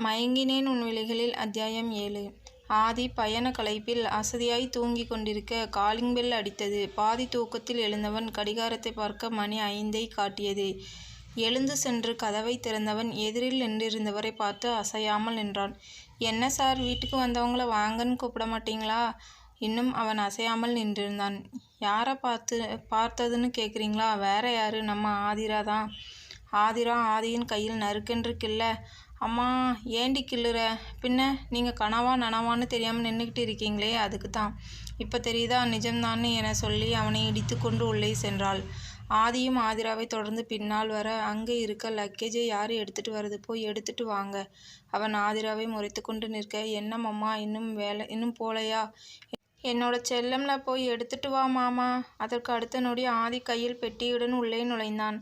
மயங்கினேன் உன் விழிகளில். அத்தியாயம் 7. ஆதி பயண களைப்பில் அசதியாய் தூங்கிக் கொண்டிருக்க காலிங் பெல் அடித்தது. பாதி தூக்கத்தில் எழுந்தவன் கடிகாரத்தை பார்க்க மணி 5ஐ காட்டியது. எழுந்து சென்று கதவை திறந்தவன் எதிரில் நின்றிருந்தவரை பார்த்து அசையாமல் நின்றான். என்ன சார், வீட்டுக்கு வந்தவங்கள வாங்கன்னு கூப்பிட மாட்டீங்களா? இன்னும் அவன் அசையாமல் நின்றிருந்தான். யாரை பார்த்ததுன்னு கேட்குறீங்களா? வேற யாரு, நம்ம ஆதிரா தான். ஆதிரா ஆதியின் கையில் நறுக்கென்று கிள்ள, அம்மா ஏண்டி கிள்ளுற? பின்ன நீங்கள் கனவா நனவான்னு தெரியாமல் நின்றுக்கிட்டு இருக்கீங்களே, அதுக்கு தான். இப்போ தெரியுதா நிஜம்தான்னு என சொல்லி அவனை இடித்து கொண்டு உள்ளே சென்றாள். ஆதியும் ஆதிராவை தொடர்ந்து பின்னால் வர, அங்கே இருக்க லக்கேஜை யார் எடுத்துகிட்டு வர்றது, போய் எடுத்துட்டு வாங்க. அவன் ஆதிராவை முறைத்து கொண்டு நிற்க, என்னம்மா இன்னும் போலையா? என்னோட செல்லம்ல, போய் எடுத்துட்டு வா மாமா. அதற்கு அடுத்த நொடி ஆதி கையில் பெட்டியுடன் உள்ளே நுழைந்தான்.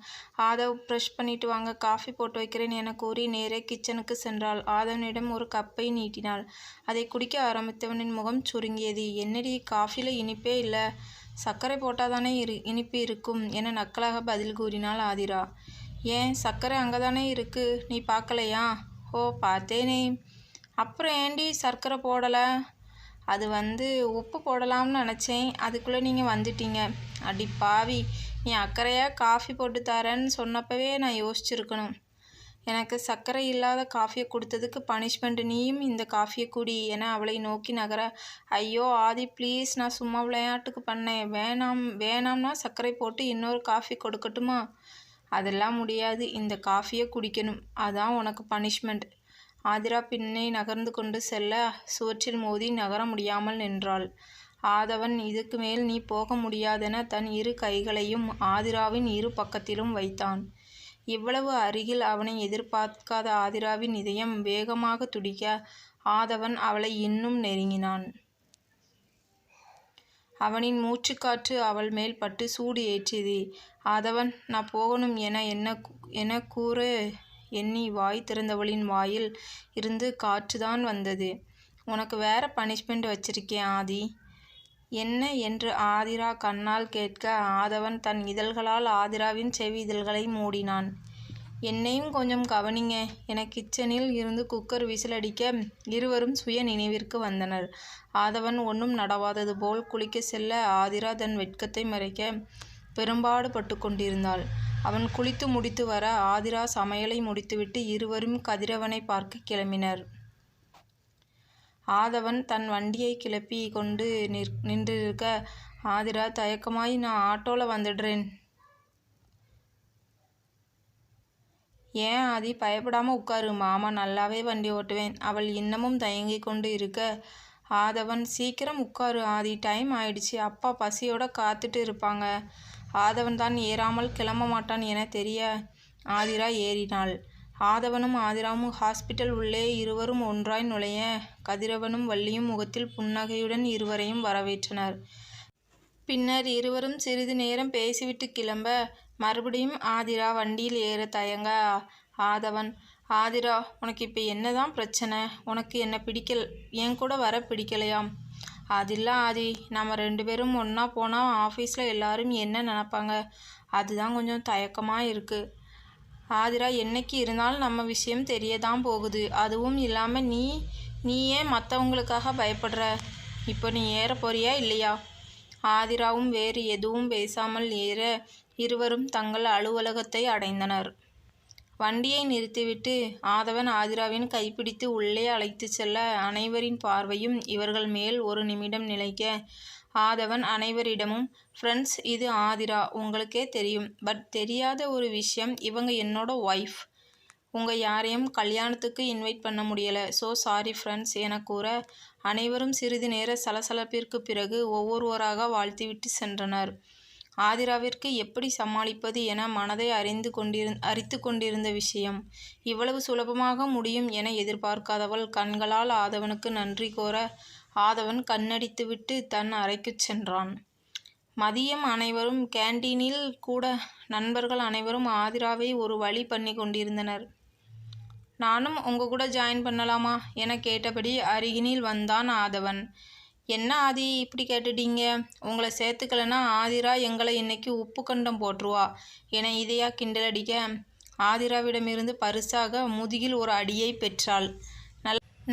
ஆதவ், ப்ரஷ் பண்ணிட்டு வாங்க, காஃபி போட்டு வைக்கிறேன் என கூறி நேரே கிச்சனுக்கு சென்றாள். ஆதவனிடம் ஒரு கப்பை நீட்டினாள். அதை குடிக்க ஆரம்பித்தவனின் முகம் சுருங்கியது. என்னடி, காஃபியில் இனிப்பே இல்லை, சர்க்கரை போட்டாதானே இனிப்பு இருக்கும் என நக்கலாக பதில் கூறினாள் ஆதிரா. ஏன், சர்க்கரை அங்கதானே இருக்கு, நீ பார்க்கலையா? ஓ, பார்த்தேனே. அப்புறம் ஏண்டி சர்க்கரை போடலை? அது உப்பு போடலாம்னு நினச்சேன், அதுக்குள்ளே நீங்கள் வந்துட்டீங்க. அடி பாவி, நீ அக்கறையாக காஃபி போட்டு தரேன்னு சொன்னப்பவே நான் யோசிச்சுருக்கணும். எனக்கு சர்க்கரை இல்லாத காஃபியை கொடுத்ததுக்கு பனிஷ்மெண்ட், நீயும் இந்த காஃபியை குடி என அவளை நோக்கி நகர, ஐயோ ஆதி ப்ளீஸ், நான் சும்மா விளையாட்டுக்கு பண்ணேன், வேணாம்னா சர்க்கரை போட்டு இன்னொரு காஃபி கொடுக்கட்டுமா? அதெல்லாம் முடியாது, இந்த காஃபியை குடிக்கணும், அதான் உனக்கு பனிஷ்மெண்ட். ஆதிரா பின்னே நகர்ந்து கொண்டு செல்ல சுவற்றில் மோதி நகர முடியாமல் நின்றாள். ஆதவன், இதுக்கு மேல் நீ போக முடியாதென தன் இரு கைகளையும் ஆதிராவின் இரு பக்கத்திலும் வைத்தான். இவ்வளவு அருகில் அவனை எதிர்பார்க்காத ஆதிராவின் இதயம் வேகமாக துடிக்க ஆதவன் அவளை இன்னும் நெருங்கினான். அவனின் மூச்சுக்காற்று அவள் மேல் பட்டு சூடு ஏற்றியது. ஆதவன், நான் போகணும் என கூற எண்ணி வாய் திறந்தவளின் வாயில் இருந்து காற்றுதான் வந்தது. உனக்கு வேற பனிஷ்மெண்ட் வச்சிருக்கேன் ஆதி. என்ன என்று ஆதிரா கண்ணால் கேட்க ஆதவன் தன் இதழ்களால் ஆதிராவின் செவி இதழ்களை மூடினான். என்னையும் கொஞ்சம் கவனிங்க என கிச்சனில் இருந்து குக்கர் விசிலடிக்க இருவரும் சுய நினைவிற்கு வந்தனர். ஆதவன் ஒன்றும் நடவாதது போல் குளிக்க செல்ல ஆதிரா தன் வெட்கத்தை மறைக்க பெரும்பாடு பட்டு கொண்டிருந்தாள். அவன் குளித்து முடித்து வர ஆதிரா சமையலை முடித்துவிட்டு இருவரும் கதிரவனை பார்க்க கிளம்பினர். ஆதவன் தன் வண்டியை கிளப்பி கொண்டு நின்றிருக்க ஆதிரா தயக்கமாய், நான் ஆட்டோவில் வந்துடுறேன். ஏன் ஆதி, பயப்படாமல் உட்காரு, மாமா நல்லாவே வண்டி ஓட்டுவேன். அவள் இன்னமும் தயங்கி கொண்டு இருக்க ஆதவன், சீக்கிரம் உட்காரு ஆதி, டைம் ஆயிடுச்சு, அப்பா பசியோட காத்துட்டு இருப்பாங்க. ஆதவன் தான் ஏறாமல் கிளம்ப மாட்டான் என தெரிய ஆதிரா ஏறினாள். ஆதவனும் ஆதிராவும் ஹாஸ்பிட்டல் உள்ளே இருவரும் ஒன்றாய் நுழைய கதிரவனும் வள்ளியும் முகத்தில் புன்னகையுடன் இருவரையும் வரவேற்றனர். பின்னர் இருவரும் சிறிது நேரம் பேசிவிட்டு கிளம்ப மறுபடியும் ஆதிரா வண்டியில் ஏற தயங்க ஆதவன், ஆதிரா, உனக்கு இப்போ என்னதான் பிரச்சனை? உனக்கு என்ன என் கூட வர பிடிக்கலையாம்? அதில்ல ஆதி, நம்ம 2 பேரும் ஒன்றா போனால் ஆஃபீஸில் எல்லாரும் என்ன நினப்பாங்க, அதுதான் கொஞ்சம் தயக்கமாக இருக்குது. ஆதிரா, என்னைக்கு இருந்தாலும் நம்ம விஷயம் தெரியதான் போகுது. அதுவும் இல்லாமல் நீ ஏன் மற்றவங்களுக்காக பயப்படுற? இப்போ நீ ஏற போறியா இல்லையா? ஆதிராவும் வேறு எதுவும் பேசாமல் ஏற இருவரும் தங்கள் அலுவலகத்தை அடைந்தனர். வண்டியை நிறுத்திவிட்டு ஆதவன் ஆதிராவின் கைப்பிடித்து உள்ளே அழைத்து செல்ல அனைவரின் பார்வையும் இவர்கள் மேல் ஒரு நிமிடம் நிலைக்க ஆதவன் அனைவரிடமும், ஃப்ரெண்ட்ஸ், இது ஆதிரா, உங்களுக்கே தெரியும், பட் தெரியாத ஒரு விஷயம், இவங்க என்னோட ஒய்ஃப். உங்கள் யாரையும் கல்யாணத்துக்கு இன்வைட் பண்ண முடியலை, ஸோ சாரி ஃப்ரெண்ட்ஸ் என கூற அனைவரும் சிறிது நேர சலசலப்பிற்கு பிறகு ஒவ்வொருவராக வாழ்த்திவிட்டு சென்றனர். ஆதிராவிற்கு எப்படி சமாளிப்பது என மனதை அரித்து கொண்டிருந்த விஷயம். இவ்வளவு சுலபமாக முடியும் என எதிர்பார்க்காதவள் கண்களால் ஆதவனுக்கு நன்றி கோர ஆதவன் கண்ணடித்துவிட்டு தன் அறைக்கு சென்றான். மதியம் அனைவரும் கேண்டீனில் கூட நண்பர்கள் அனைவரும் ஆதிராவை ஒரு வழி பண்ணி கொண்டிருந்தனர். நானும் உங்க கூட ஜாயின் பண்ணலாமா என கேட்டபடி அருகினில் வந்தான் ஆதவன். என்ன ஆதி, இப்படி கேட்டுட்டீங்க? உங்களை சேர்த்துக்கலன்னா ஆதிரா எங்களை இன்னைக்கு உப்பு கண்டம் போட்டுருவா என இதையா கிண்டலடிக்க ஆதிராவிடமிருந்து பரிசாக முதுகில் ஒரு அடியை பெற்றாள்.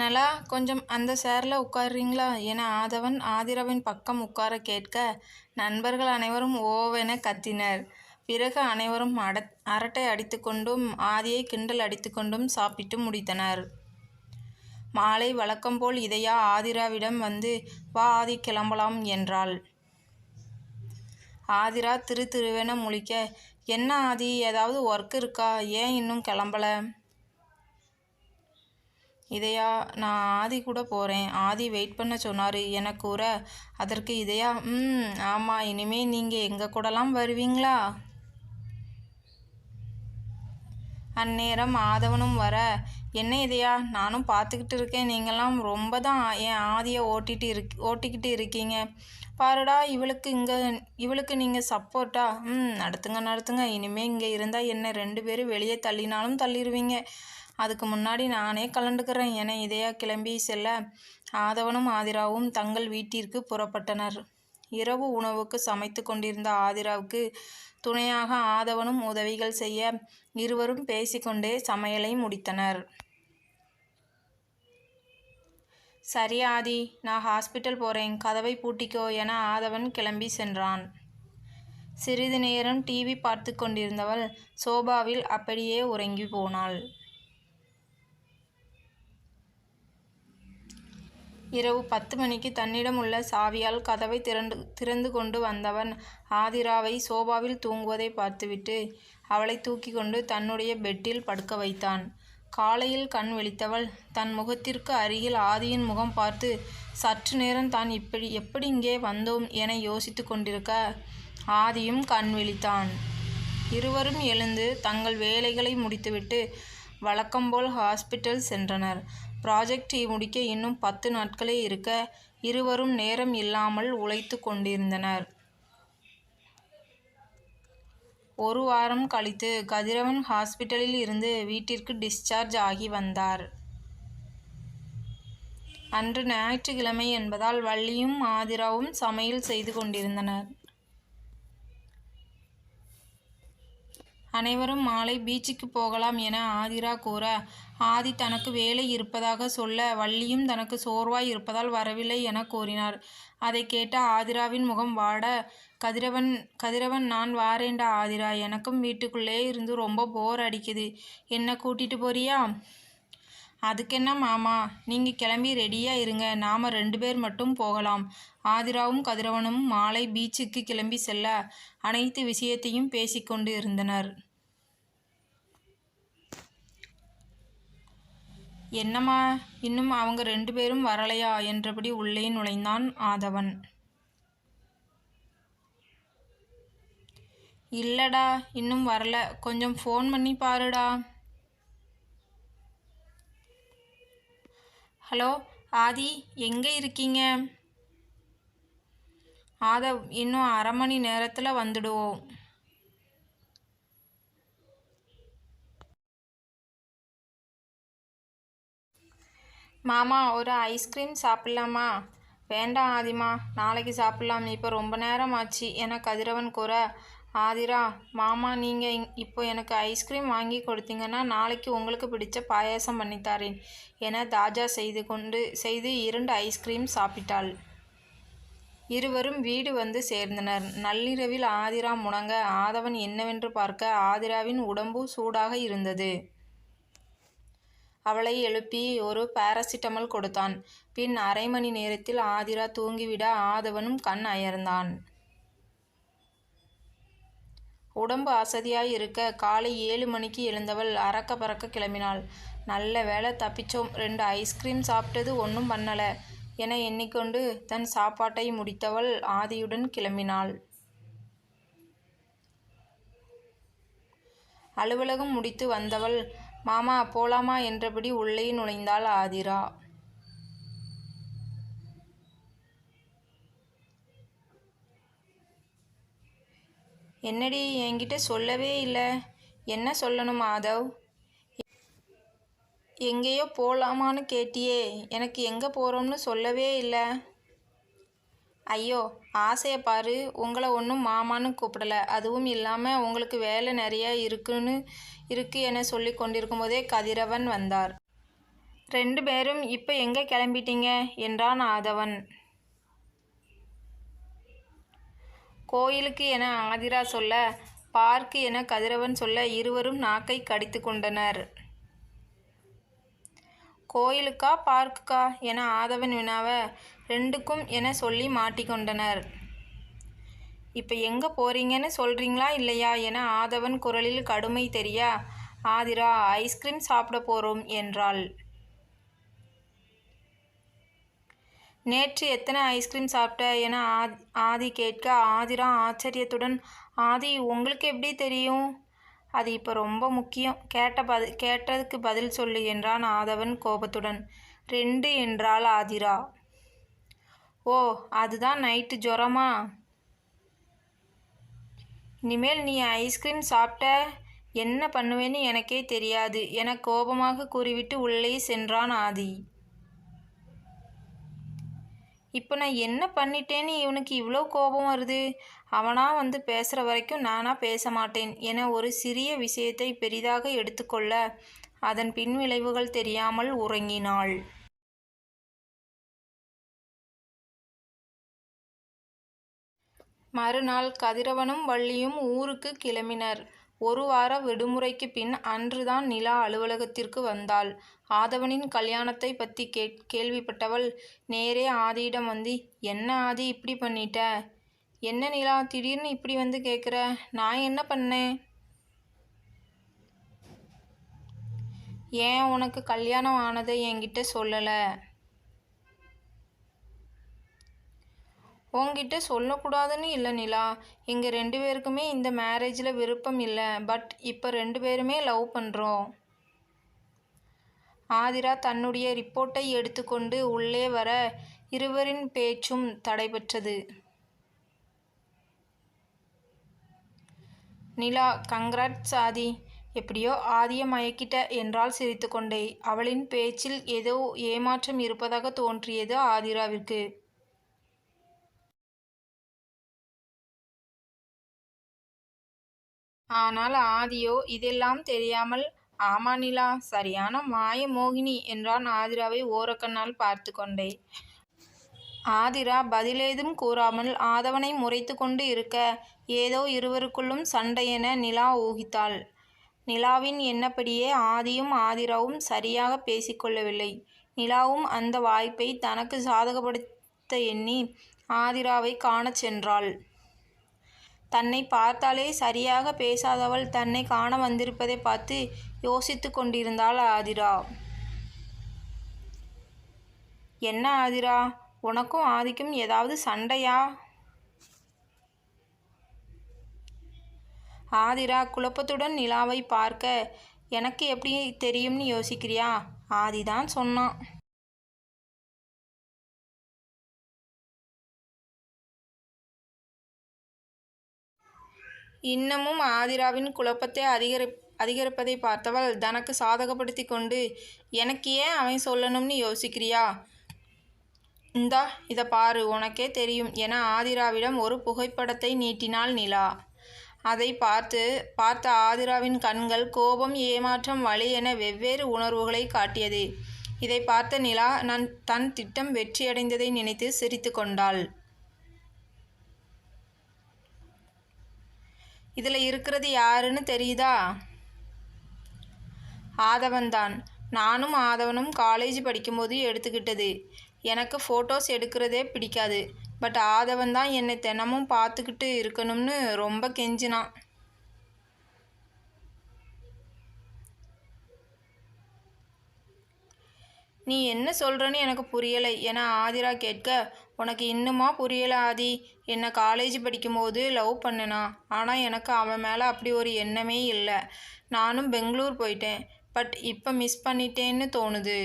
நலா, கொஞ்சம் அந்த சேரில் உட்கார்றீங்களா என ஆதவன் ஆதிராவின் பக்கம் உட்கார கேட்க, நண்பர்கள் அனைவரும் ஓவென கத்தினர். பிறகு அனைவரும் அரட்டை அடித்துக்கொண்டும் ஆதியை கிண்டல் அடித்துக்கொண்டும் சாப்பிட்டு முடித்தனர். மாலை வழக்கம்போல் இதயா ஆதிராவிடம் வந்து, வா ஆதி, கிளம்பலாம் என்றாள். ஆதிரா திரு திருவென முழிக்க, என்ன ஆதி, ஏதாவது ஒர்க் இருக்கா, ஏன் இன்னும் கிளம்பல? இதயா, நான் ஆதி கூட போகிறேன், ஆதி வெயிட் பண்ண சொன்னார் என கூற, அதற்கு இதயா, ஆமாம், இனிமே நீங்கள் எங்கள் கூடலாம் வருவீங்களா? அந்நேரம் ஆதவனும் வர, என்ன இதயா, நானும் பார்த்துக்கிட்டு இருக்கேன், நீங்களாம் ரொம்ப தான் என் ஆதியை ஓட்டிக்கிட்டு இருக்கீங்க. பாருடா, இவளுக்கு நீங்கள் சப்போர்ட்டா? நடத்துங்க, இனிமேல் இங்கே இருந்தால் என்ன 2 பேரும் வெளியே தள்ளினாலும் தள்ளிடுவீங்க, அதுக்கு முன்னாடி நானே கலண்டுக்கிறேன் என இதயா கிளம்பி செல்ல, ஆதவனும் ஆதிராவும் தங்கள் வீட்டிற்கு புறப்பட்டனர். இரவு உணவுக்கு சமைத்து கொண்டிருந்த ஆதிராவுக்கு துணையாக ஆதவனும் உதவிகள் செய்ய இருவரும் பேசிக்கொண்டே சமையலை முடித்தனர். சரி ஆதி, நான் ஹாஸ்பிட்டல் போகிறேன், கதவை பூட்டிக்கோ என ஆதவன் கிளம்பி சென்றான். சிறிது நேரம் டிவி பார்த்து கொண்டிருந்தவள் சோபாவில் அப்படியே உறங்கி போனாள். இரவு 10 மணிக்கு தன்னிடம் உள்ள சாவியால் கதவை திறந்து கொண்டு வந்தவன் ஆதிராவை சோபாவில் தூங்குவதை பார்த்துவிட்டு அவளை தூக்கி கொண்டு தன்னுடைய பெட்டில் படுக்க வைத்தான். காலையில் கண் விழித்தவள் தன் முகத்திற்கு அருகில் ஆதியின் முகம் பார்த்து சற்று நேரம் தான் எப்படி இங்கே வந்தோம் என யோசித்து கொண்டிருக்க, ஆதியும் கண் விழித்தான். இருவரும் எழுந்து தங்கள் வேலைகளை முடித்துவிட்டு வழக்கம்போல் ஹாஸ்பிட்டல் சென்றனர். ப்ராஜெக்ட் முடிக்க இன்னும் 10 நாட்களே இருக்க இருவரும் நேரம் இல்லாமல் உழைத்து கொண்டிருந்தனர். 1 வாரம் கழித்து கதிரவன் ஹாஸ்பிட்டலில் இருந்து வீட்டிற்கு டிஸ்சார்ஜ் ஆகி வந்தார். அன்று ஞாயிற்றுக்கிழமை என்பதால் வள்ளியும் ஆதிராவும் சமையல் செய்து கொண்டிருந்தனர். அனைவரும் மாலை பீச்சுக்கு போகலாம் என ஆதிரா கூற, ஆதி தனக்கு வேலை இருப்பதாக சொல்ல, வள்ளியும் தனக்கு சோர்வாய் இருப்பதால் வரவில்லை என கூறினார். அதை கேட்ட ஆதிராவின் முகம் வாட, கதிரவன் நான் வாரேண்டா ஆதிரா, எனக்கும் வீட்டுக்குள்ளே இருந்து ரொம்ப போர் அடிக்குது, என்ன கூட்டிட்டு போறியா? அதுக்கென்ன மாமா, நீங்கள் கிளம்பி ரெடியாக இருங்க, நாம் 2 பேர் மட்டும் போகலாம். ஆதிராவும் கதிரவனும் மாலை பீச்சுக்கு கிளம்பி செல்ல அனைத்து விஷயத்தையும் பேசிக்கொண்டு இருந்தனர். என்னம்மா, இன்னும் அவங்க 2 பேரும் வரலையா என்றபடி உள்ளே நுழைந்தான் ஆதவன். இல்லடா, இன்னும் வரல, கொஞ்சம் ஃபோன் பண்ணி பாருடா. ஹலோ ஆதி, எங்கே இருக்கீங்க? ஆதவ், இன்னும் 1/2 மணி நேரத்தில் வந்துடுவோம். மாமா, ஒரு ஐஸ்கிரீம் சாப்பிட்லாமா? வேண்டாம் ஆதிமா, நாளைக்கு சாப்பிட்லாம், இப்போ ரொம்ப நேரம் ஆச்சு என கதிரவன் கூற, ஆதிரா, மாமா நீங்கள் இப்போ எனக்கு ஐஸ்கிரீம் வாங்கி கொடுத்தீங்கன்னா நாளைக்கு உங்களுக்கு பிடிச்ச பாயாசம் பண்ணித்தாரேன் என தாஜா செய்து 2 ஐஸ்கிரீம் சாப்பிட்டாள். இருவரும் வீடு வந்து சேர்ந்தனர். நள்ளிரவில் ஆதிரா முணங்க ஆதவன் என்னவென்று பார்க்க ஆதிராவின் உடம்பு சூடாக இருந்தது. அவளை எழுப்பி ஒரு பாராசிட்டமல் கொடுத்தான். பின் 1/2 மணி நேரத்தில் ஆதிரா தூங்கிவிட ஆதவனும் கண் அயர்ந்தான். உடம்பு அசதியாய் இருக்க காலை 7 மணிக்கு எழுந்தவள் அறக்க பறக்க கிளம்பினாள். நல்ல வேலை தப்பிச்சோம், 2 ஐஸ்கிரீம் சாப்பிட்டது ஒன்றும் பண்ணல என எண்ணிக்கொண்டு தன் சாப்பாட்டை முடித்தவள் ஆதியுடன் கிளம்பினாள். அலுவலகம் முடித்து வந்தவள், மாமா போலாமா என்றபடி உள்ளே நுழைந்தாள் ஆதிரா. என்னடி, என்கிட்ட சொல்லவே இல்லை? என்ன சொல்லணும் ஆதவ்? எங்கேயோ போகலாமான்னு கேட்டியே, எனக்கு எங்கே போகிறோம்னு சொல்லவே இல்லை. ஐயோ, ஆசையை பாரு, உங்களை ஒன்றும் மாமான்னு கூப்பிடல. அதுவும் இல்லாமல் உங்களுக்கு வேலை நிறைய இருக்கு என சொல்லி கொண்டிருக்கும் போதே கதிரவன் வந்தார். 2 பேரும் இப்போ எங்கே கிளம்பிட்டீங்க என்றான் ஆதவன். கோயிலுக்கு என ஆதிரா சொல்ல, பார்க்கு என கதிரவன் சொல்ல இருவரும் நாக்கை கடித்து கொண்டனர். கோயிலுக்கா பார்க்குக்கா என ஆதவன் வினாவ, 2க்கும் என சொல்லி மாட்டிக்கொண்டனர். இப்போ எங்கே போறீங்கன்னு சொல்கிறீங்களா இல்லையா என ஆதவன் குரலில் கடுமை தெரிய, ஆதிரா ஐஸ்கிரீம் சாப்பிட போகிறோம் என்றாள். நேற்று எத்தனை ஐஸ்கிரீம் சாப்பிட்ட என ஆதி கேட்க, ஆதிரா ஆச்சரியத்துடன், ஆதி உங்களுக்கு எப்படி தெரியும்? அது இப்போ ரொம்ப முக்கியம். கேட்டதுக்கு பதில் சொல்லு என்றான் ஆதவன் கோபத்துடன். 2 என்றாள் ஆதிரா. ஓ, அதுதான் நைட்டு ஜுரமா? இனிமேல் நீ ஐஸ்கிரீம் சாப்பிட்ட என்ன பண்ணுவேன்னு எனக்கே தெரியாது என கோபமாக கூறிவிட்டு உள்ளே சென்றான் ஆதி. இப்போ நான் என்ன பண்ணிட்டேன்னு இவனுக்கு இவ்வளோ கோபம் வருது? அவனா வந்து பேசுகிற வரைக்கும் நானா பேச மாட்டேன் என ஒரு சிறிய விஷயத்தை பெரிதாக எடுத்துக்கொள்ள அதன் பின்விளைவுகள் தெரியாமல் உறங்கினாள். மறுநாள் கதிரவனும் வள்ளியும் ஊருக்கு கிளம்பினர். 1 வார விடுமுறைக்கு பின் அன்றுதான் நிலா அலுவலகத்திற்கு வந்தாள். ஆதவனின் கல்யாணத்தை பற்றி கேள்விப்பட்டவள் நேரே ஆதியிடம் வந்து, என்ன ஆதி இப்படி பண்ணிட்ட? என்ன நிலா திடீர்னு இப்படி வந்து கேட்குற? நான் என்ன பண்ணேன்? ஏன் உனக்கு கல்யாணம் ஆனதை என்கிட்ட சொல்லலை? உன்கிட்ட சொல்லக்கூடாதுன்னு இல்லை நிலா. எங்கள் 2 பேருக்குமே இந்த மேரேஜில் விருப்பம் இல்லை. பட் இப்போ 2 பேருமே லவ் பண்ணுறோம். ஆதிரா தன்னுடைய ரிப்போர்ட்டை எடுத்துக்கொண்டு உள்ளே வர இருவரின் பேச்சும் தடைபெற்றது. நிலா, கங்க்ராட்ஸ் ஆதி. எப்படியோ ஆதியை மயக்கிட்ட என்றால் சிரித்துக்கொண்டே. அவளின் பேச்சில் ஏதோ ஏமாற்றம் இருப்பதாக தோன்றியது ஆதிராவிற்கு. ஆனால் ஆதியோ இதெல்லாம் தெரியாமல், ஆமா நிலா, சரியான மாய மோகினி என்றான் ஆதிராவை ஓரக்கண்ணால் பார்த்து கொண்டே. ஆதிரா பதிலேதும் கூறாமல் ஆதவனை முறைத்து கொண்டு இருக்க ஏதோ இருவருக்குள்ளும் சண்டையென நிலா ஊகித்தாள். நிலாவின் எண்ணப்படியே ஆதியும் ஆதிராவும் சரியாக பேசிக்கொள்ளவில்லை. நிலாவும் அந்த வாய்ப்பை தனக்கு சாதகப்படுத்த எண்ணி ஆதிராவை காணச் சென்றாள். தன்னை பார்த்தாலே சரியாக பேசாதவள் தன்னை காண வந்திருப்பதை பார்த்து யோசித்து கொண்டிருந்தாள் ஆதிரா. என்ன ஆதிரா, உனக்கும் ஆதிக்கும் ஏதாவது சண்டையா? ஆதிரா குழப்பத்துடன் நிலாவை பார்க்க, எனக்கு எப்படி தெரியும்னு யோசிக்கிறியா? ஆதிதான் சொன்னான். இன்னமும் ஆதிராவின் குழப்பத்தை அதிகரிப்பதை பார்த்தவள் தனக்கு சாதகப்படுத்தி கொண்டு, எனக்கு ஏன் அவன் சொல்லணும்னு யோசிக்கிறியா? இந்தா இதை பாரு, உனக்கே தெரியும் என ஆதிராவிடம் ஒரு புகைப்படத்தை நீட்டினாள் நிலா. அதை பார்த்த ஆதிராவின் கண்கள் கோபம், ஏமாற்றம், வலி என வெவ்வேறு உணர்வுகளை காட்டியது. இதை பார்த்த நிலா தன் திட்டம் வெற்றியடைந்ததை நினைத்து சிரித்து கொண்டாள். இதில் இருக்கிறது யாருன்னு தெரியுதா? ஆதவன்தான். நானும் ஆதவனும் காலேஜ் படிக்கும்போது எடுத்துக்கிட்டது. எனக்கு ஃபோட்டோஸ் எடுக்கிறதே பிடிக்காது. பட் ஆதவன் தான் என்னை தினமும் பார்த்துக்கிட்டு இருக்கணும்னு ரொம்ப கெஞ்சினான். நீ என்ன சொல்கிறன்னு எனக்கு புரியலை என ஆதிரா கேட்க, உனக்கு இன்னுமா புரியலை ஆதி? என்னை காலேஜ் படிக்கும்போது லவ் பண்ணனா. ஆனால் எனக்கு அவன் மேலே அப்படி ஒரு எண்ணமே இல்லை. நானும் பெங்களூர் போயிட்டேன். பட் இப்போ மிஸ் பண்ணிட்டேன்னு தோணுது.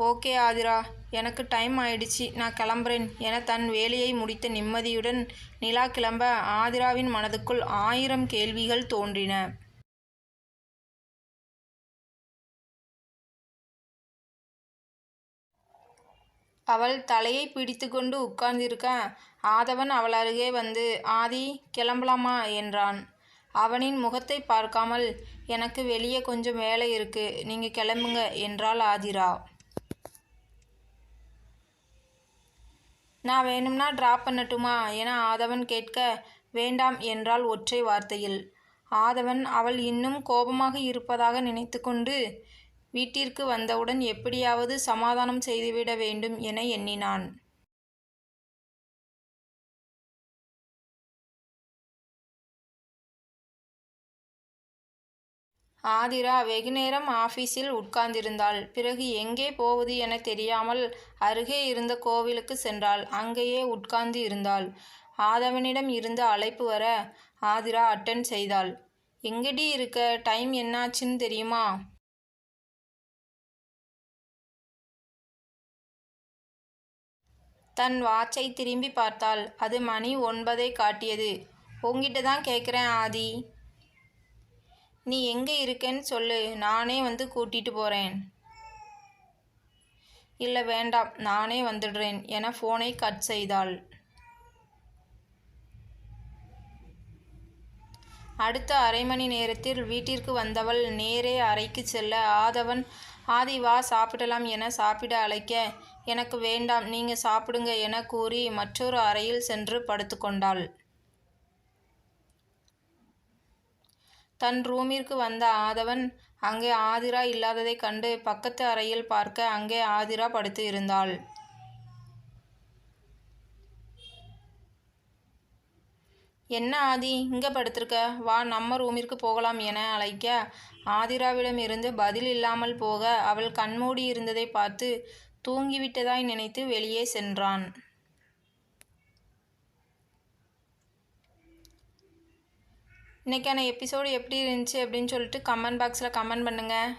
ஓகே ஆதிரா, எனக்கு டைம் ஆயிடுச்சு, நான் கிளம்புறேன் என தன் வேலையை முடித்த நிம்மதியுடன் நிலா கிளம்ப ஆதிராவின் மனதுக்குள் 1000 கேள்விகள் தோன்றின. அவள் தலையை பிடித்து கொண்டு உட்கார்ந்திருக்க ஆதவன் அவள் அருகே வந்து, ஆதி, கிளம்பலாமா என்றான். அவனின் முகத்தை பார்க்காமல், எனக்கு வெளியே கொஞ்சம் வேலை இருக்கு, நீங்க கிளம்புங்க என்றாள் ஆதிரா. நான் வேணும்னா டிராப் பண்ணட்டுமா என ஆதவன் கேட்க, வேண்டாம் என்றாள் ஒற்றை வார்த்தையில். ஆதவன் அவள் இன்னும் கோபமாக இருப்பதாக நினைத்து கொண்டு வீட்டிற்கு வந்தவுடன் எப்படியாவது சமாதானம் செய்துவிட வேண்டும் என எண்ணினான். ஆதிரா வெகுநேரம் ஆபீஸில் உட்கார்ந்திருந்தாள். பிறகு எங்கே போவது என தெரியாமல் அருகே இருந்த கோவிலுக்கு சென்றாள். அங்கேயே உட்கார்ந்து இருந்தாள். ஆதவனிடம் இருந்து அழைப்பு வர ஆதிரா அட்டன் செய்தாள். எங்கடி இருக்க? டைம் என்னாச்சுன்னு தெரியுமா? தன் வாட்சை திரும்பி பார்த்தாள். அது மணி 9 காட்டியது. உங்கிட்ட தான் கேட்குறேன் ஆதி. நீ எங்கே இருக்கேன்னு சொல்லு, நானே வந்து கூட்டிட்டு போகிறேன். இல்லை வேண்டாம், நானே வந்துடுறேன் என ஃபோனை கட் செய்தாள். அடுத்த அரை மணி நேரத்தில் வீட்டிற்கு வந்தவள் நேரே அறைக்கு செல்ல ஆதவன், ஆதி வா சாப்பிடலாம் என சாப்பிட அழைக்க, எனக்கு வேண்டாம், நீங்க சாப்பிடுங்க என கூறி மற்றொரு அறையில் சென்று படுத்துக்கொண்டாள். தன் ரூமிற்கு வந்த ஆதவன் அங்கே ஆதிரா இல்லாததை கண்டு பக்கத்து அறையில் பார்க்க அங்கே ஆதிரா படுத்து இருந்தாள். என்ன ஆதி, இங்கே படுத்திருக்க, வா நம்ம ரூமிற்கு போகலாம் என அழைக்க ஆதிராவிடமிருந்து பதில் இல்லாமல் போக அவள் கண்மூடி இருந்ததை பார்த்து தூங்கிவிட்டதாய் நினைத்து வெளியே சென்றான். இன்றைக்கான எபிசோடு எப்படி இருந்துச்சு அப்படின்னு சொல்லிட்டு கமெண்ட் பாக்ஸில் கமெண்ட் பண்ணுங்கள்.